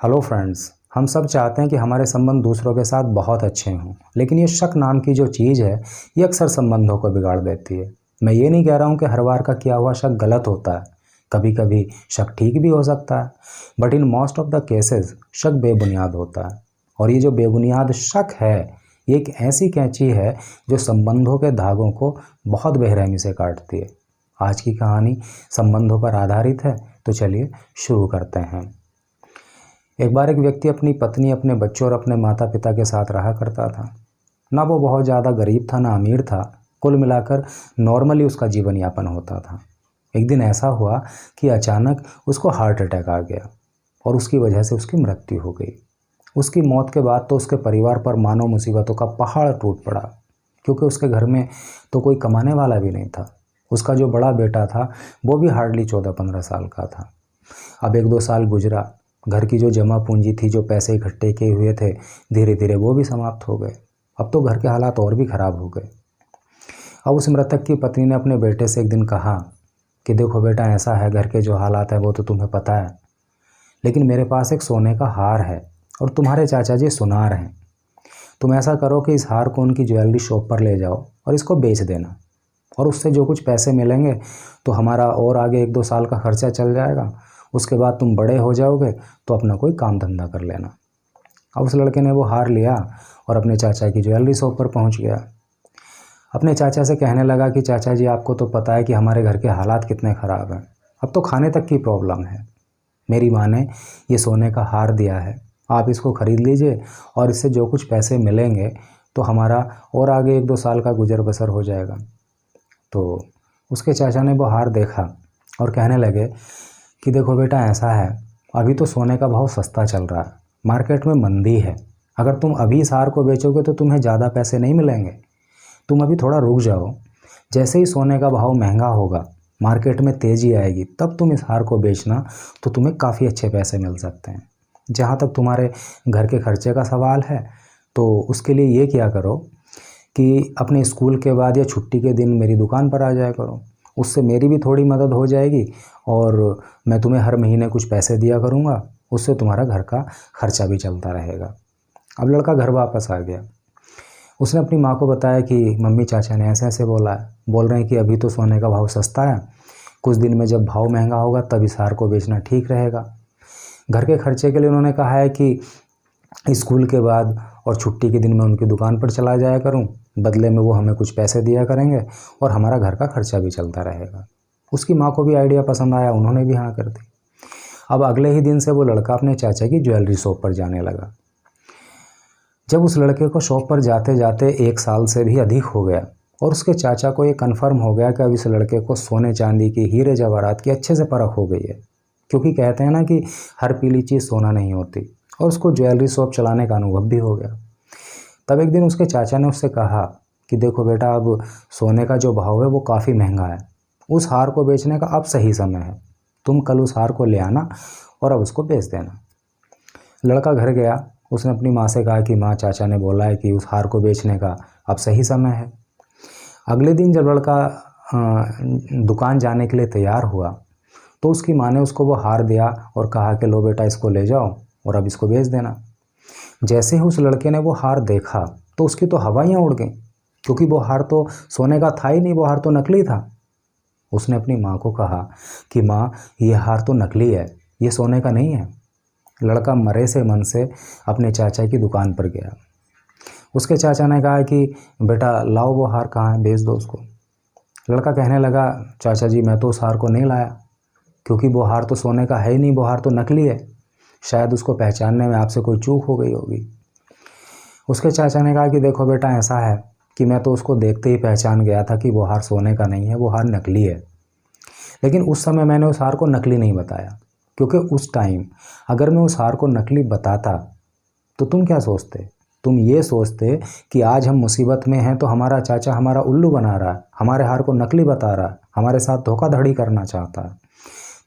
Hello friends, हम सब चाहते हैं कि हमारे संबंध दूसरों के साथ बहुत अच्छे हों, लेकिन ये शक नाम की जो चीज़ है ये अक्सर संबंधों को बिगाड़ देती है। मैं ये नहीं कह रहा हूँ कि हर बार का किया हुआ शक गलत होता है, कभी कभी शक ठीक भी हो सकता है, but in most of the cases शक बेबुनियाद होता है। और ये जो बेबुनियाद शक है ये एक ऐसी कैंची है जो संबंधों के धागों को बहुत बेरहमी से काटती है। आज की कहानी संबंधों पर आधारित है, तो चलिए शुरू करते हैं। एक बार एक व्यक्ति अपनी पत्नी, अपने बच्चों और अपने माता पिता के साथ रहा करता था। ना वो बहुत ज़्यादा गरीब था ना अमीर था, कुल मिलाकर नॉर्मली उसका जीवन यापन होता था। एक दिन ऐसा हुआ कि अचानक उसको हार्ट अटैक आ गया और उसकी वजह से उसकी मृत्यु हो गई। उसकी मौत के बाद तो उसके परिवार पर मानो मुसीबतों का पहाड़ टूट पड़ा, क्योंकि उसके घर में तो कोई कमाने वाला भी नहीं था। उसका जो बड़ा बेटा था वो भी हार्डली 14-15 साल का था। अब 1-2 साल गुजरा, घर की जो जमा पूंजी थी, जो पैसे इकट्ठे किए हुए थे, धीरे धीरे वो भी समाप्त हो गए। अब तो घर के हालात और भी ख़राब हो गए। अब उस मृतक की पत्नी ने अपने बेटे से एक दिन कहा कि देखो बेटा, ऐसा है, घर के जो हालात है वो तो तुम्हें पता है, लेकिन मेरे पास एक सोने का हार है और तुम्हारे चाचा जी सुनार हैं। तुम ऐसा करो कि इस हार को उनकी ज्वेलरी शॉप पर ले जाओ और इसको बेच देना, और उससे जो कुछ पैसे मिलेंगे तो हमारा और आगे 1-2 साल का खर्चा चल जाएगा। उसके बाद तुम बड़े हो जाओगे तो अपना कोई काम धंधा कर लेना। अब उस लड़के ने वो हार लिया और अपने चाचा की ज्वेलरी शॉप पर पहुंच गया। अपने चाचा से कहने लगा कि चाचा जी, आपको तो पता है कि हमारे घर के हालात कितने ख़राब हैं, अब तो खाने तक की प्रॉब्लम है। मेरी माँ ने ये सोने का हार दिया है, आप इसको ख़रीद लीजिए और इससे जो कुछ पैसे मिलेंगे तो हमारा और आगे 1-2 साल का गुजर बसर हो जाएगा। तो उसके चाचा ने वो हार देखा और कहने लगे कि देखो बेटा, ऐसा है, अभी तो सोने का भाव सस्ता चल रहा है, मार्केट में मंदी है। अगर तुम अभी इस हार को बेचोगे तो तुम्हें ज़्यादा पैसे नहीं मिलेंगे। तुम अभी थोड़ा रुक जाओ, जैसे ही सोने का भाव महंगा होगा, मार्केट में तेज़ी आएगी, तब तुम इस हार को बेचना तो तुम्हें काफ़ी अच्छे पैसे मिल सकते हैं। जहाँ तक तुम्हारे घर के खर्चे का सवाल है, तो उसके लिए ये किया करो कि अपने स्कूल के बाद या छुट्टी के दिन मेरी दुकान पर आ जाया करो। उससे मेरी भी थोड़ी मदद हो जाएगी और मैं तुम्हें हर महीने कुछ पैसे दिया करूँगा, उससे तुम्हारा घर का खर्चा भी चलता रहेगा। अब लड़का घर वापस आ गया। उसने अपनी माँ को बताया कि मम्मी, चाचा ने ऐसे ऐसे बोल रहे हैं कि अभी तो सोने का भाव सस्ता है, कुछ दिन में जब भाव महंगा होगा तब इस हार को बेचना ठीक रहेगा। घर के खर्चे के लिए उन्होंने कहा है कि स्कूल के बाद और छुट्टी के दिन मैं उनकी दुकान पर चला जाया करूं, बदले में वो हमें कुछ पैसे दिया करेंगे और हमारा घर का खर्चा भी चलता रहेगा। उसकी माँ को भी आइडिया पसंद आया, उन्होंने भी हाँ कर दी। अब अगले ही दिन से वो लड़का अपने चाचा की ज्वेलरी शॉप पर जाने लगा। जब उस लड़के को शॉप पर जाते जाते 1 साल से भी अधिक हो गया और उसके चाचा को ये कन्फर्म हो गया कि अब इस लड़के को सोने चांदी की, हीरे जवाहरात की अच्छे से परख हो गई है, क्योंकि कहते हैं ना कि हर पीली चीज़ सोना नहीं होती, और उसको ज्वेलरी शॉप चलाने का अनुभव भी हो गया। तब एक दिन उसके चाचा ने उससे कहा कि देखो बेटा, अब सोने का जो भाव है वो काफ़ी महंगा है, उस हार को बेचने का अब सही समय है, तुम कल उस हार को ले आना और अब उसको बेच देना। लड़का घर गया, उसने अपनी माँ से कहा कि माँ, चाचा ने बोला है कि उस हार को बेचने का अब सही समय है। अगले दिन जब लड़का दुकान जाने के लिए तैयार हुआ तो उसकी माँ ने उसको वो हार दिया और कहा कि लो बेटा, इसको ले जाओ और अब इसको बेच देना। जैसे ही उस लड़के ने वो हार देखा तो उसकी तो हवाइयाँ उड़ गईं, क्योंकि वो हार तो सोने का था ही नहीं, वो हार तो नकली था। उसने अपनी माँ को कहा कि माँ, ये हार तो नकली है, ये सोने का नहीं है। लड़का मरे से मन से अपने चाचा की दुकान पर गया। उसके चाचा ने कहा कि बेटा लाओ, वो हार कहाँ है, बेच दो उसको। लड़का कहने लगा, चाचा जी, मैं तो उस हार को नहीं लाया, क्योंकि वो हार तो सोने का है ही नहीं, वो हार तो नकली है, शायद उसको पहचानने में आपसे कोई चूक हो गई होगी। उसके चाचा ने कहा कि देखो बेटा, ऐसा है कि मैं तो उसको देखते ही पहचान गया था कि वो हार सोने का नहीं है, वो हार नकली है, लेकिन उस समय मैंने उस हार को नकली नहीं बताया, क्योंकि उस टाइम अगर मैं उस हार को नकली बताता तो तुम क्या सोचते? तुम ये सोचते कि आज हम मुसीबत में हैं तो हमारा चाचा हमारा उल्लू बना रहा है, हमारे हार को नकली बता रहा है, हमारे साथ धोखाधड़ी करना चाहता है।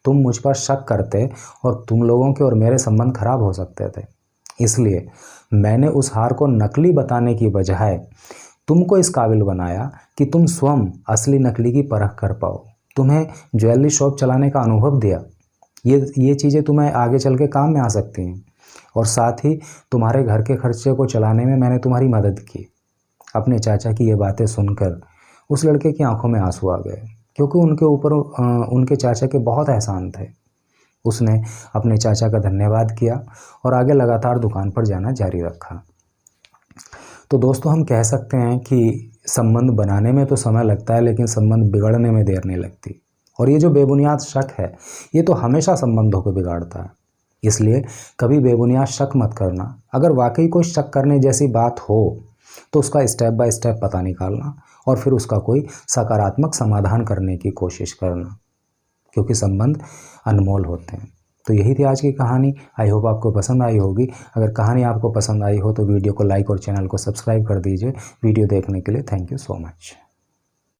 तुम मुझ पर शक करते और तुम लोगों के और मेरे संबंध खराब हो सकते थे। इसलिए मैंने उस हार को नकली बताने की बजाय तुमको इस काबिल बनाया कि तुम स्वयं असली नकली की परख कर पाओ। तुम्हें ज्वेलरी शॉप चलाने का अनुभव दिया। ये चीज़ें तुम्हें आगे चल के काम में आ सकती हैं। और साथ ही तुम्हारे घर के खर्चे को चलाने में मैंने तुम्हारी मदद की। अपने चाचा की ये बातें सुनकर उस लड़के की आंखों में आंसू आ गए, क्योंकि उनके ऊपर उनके चाचा के बहुत एहसान थे। उसने अपने चाचा का धन्यवाद किया और आगे लगातार दुकान पर जाना जारी रखा। तो दोस्तों, हम कह सकते हैं कि संबंध बनाने में तो समय लगता है, लेकिन संबंध बिगड़ने में देर नहीं लगती। और ये जो बेबुनियाद शक है, ये तो हमेशा संबंधों को बिगाड़ता है। इसलिए कभी बेबुनियाद शक मत करना। अगर वाकई कोई शक करने जैसी बात हो तो उसका स्टेप बाय स्टेप पता निकालना और फिर उसका कोई सकारात्मक समाधान करने की कोशिश करना, क्योंकि संबंध अनमोल होते हैं। तो यही थी आज की कहानी। आई होप आपको पसंद आई होगी। अगर कहानी आपको पसंद आई हो तो वीडियो को लाइक और चैनल को सब्सक्राइब कर दीजिए। वीडियो देखने के लिए थैंक यू सो मच।